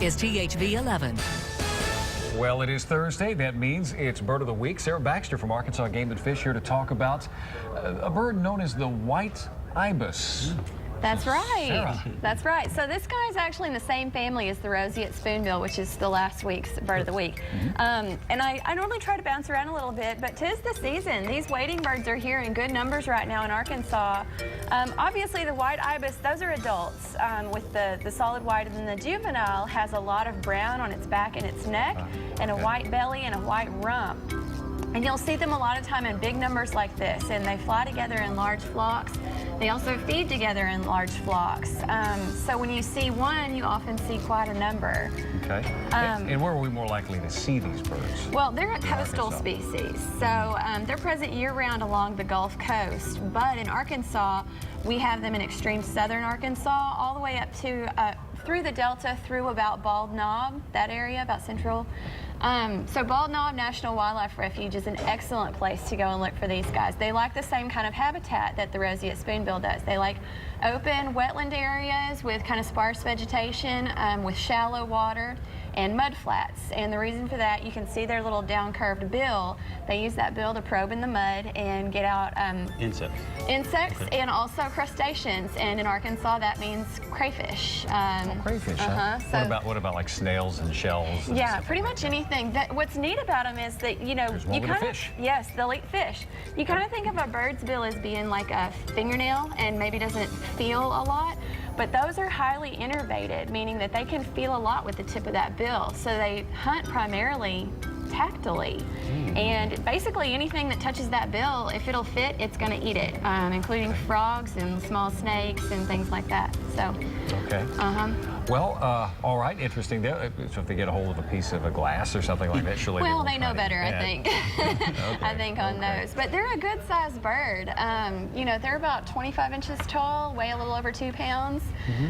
is thv11. Well, it is Thursday. That means it's Bird of the Week. Sarah Baxter from Arkansas Game and Fish here to talk about a bird known as the white ibis. That's right. Sarah. That's right. So this guy is actually in the same family as the roseate spoonbill, which is the last week's Bird of the Week. And I normally try to bounce around a little bit, but 'tis the season. These wading birds are here in good numbers right now in Arkansas. Obviously, the white ibis, those are adults with the solid white, and then the juvenile has a lot of brown on its back and its neck, and a white belly and a white rump. And you'll see them a lot of time in big numbers like this, and they fly together in large flocks. They also feed together in large flocks. So when you see one, you often see quite a number. Okay. And where are we more likely to see these birds? Well, they're a coastal species, so they're present year-round along the Gulf Coast. But in Arkansas, we have them in extreme southern Arkansas, all the way up to through the Delta, through about Bald Knob, that area, about central. So Bald Knob National Wildlife Refuge is an excellent place to go and look for these guys. They like the same kind of habitat that the roseate spoonbill does. They like open wetland areas with kind of sparse vegetation, with shallow water and mud flats. And the reason for that, you can see their little down-curved bill. They use that bill to probe in the mud and get out insects and also crustaceans. And in Arkansas, that means crayfish. Crayfish, huh? So, what about like snails and shells? And yeah, pretty much anything. What's neat about them is that, you know, you kind of, fish. yes, they'll eat fish. You kind of think of a bird's bill as being like a fingernail and maybe doesn't feel a lot. But those are highly innervated, meaning that they can feel a lot with the tip of that bill. So they hunt primarily tactily. And basically anything that touches that bill, if it'll fit, it's going to eat it, including frogs and small snakes and things like that. So. Okay. Well, all right, interesting. So if they get a hold of a piece of a glass or something like that, surely well, they know better, I think. Okay. I think on those. But they're a good-sized bird. You know, they're about 25 inches tall, weigh a little over 2 pounds.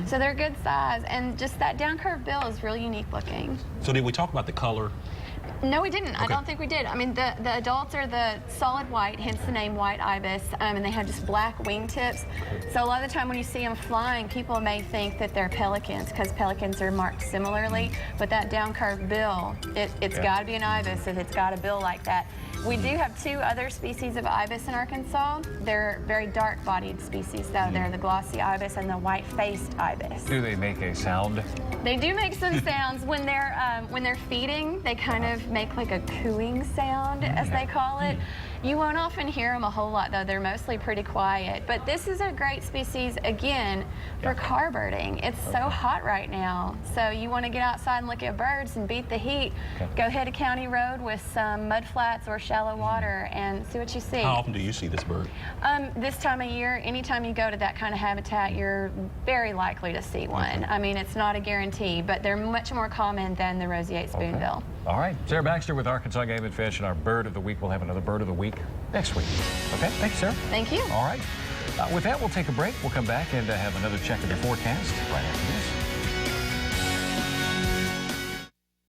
So they're good size, and just that down-curved bill is really unique looking. So did we talk about the color? No, we didn't. Okay. I don't think we did. I mean, the adults are the solid white, hence the name white ibis, and they have just black wingtips. So a lot of the time when you see them flying, people may think that they're pelicans because pelicans are marked similarly. But that down-curved bill, it's got to be an ibis if it's got a bill like that. We do have 2 other species of ibis in Arkansas. They're very dark-bodied species, though. They're the glossy ibis and the white-faced ibis. Do they make a sound? They do make some sounds when they're feeding. They kind of make like a cooing sound, as they call it. You won't often hear them a whole lot, though. They're mostly pretty quiet. But this is a great species, again, for car birding. It's so hot right now. So you want to get outside and look at birds and beat the heat. Go hit a county road with some mud flats or shallow water and see what you see. How often do you see this bird? This time of year, anytime you go to that kind of habitat, you're very likely to see one. I mean, it's not a guarantee, but they're much more common than the roseate spoonbill. All right. Sarah Baxter with Arkansas Game and Fish, and our Bird of the Week. We'll have another Bird of the Week next week. Okay, thanks, Sarah. Thank you. All right. With that, we'll take a break. We'll come back and have another check of the forecast right after this.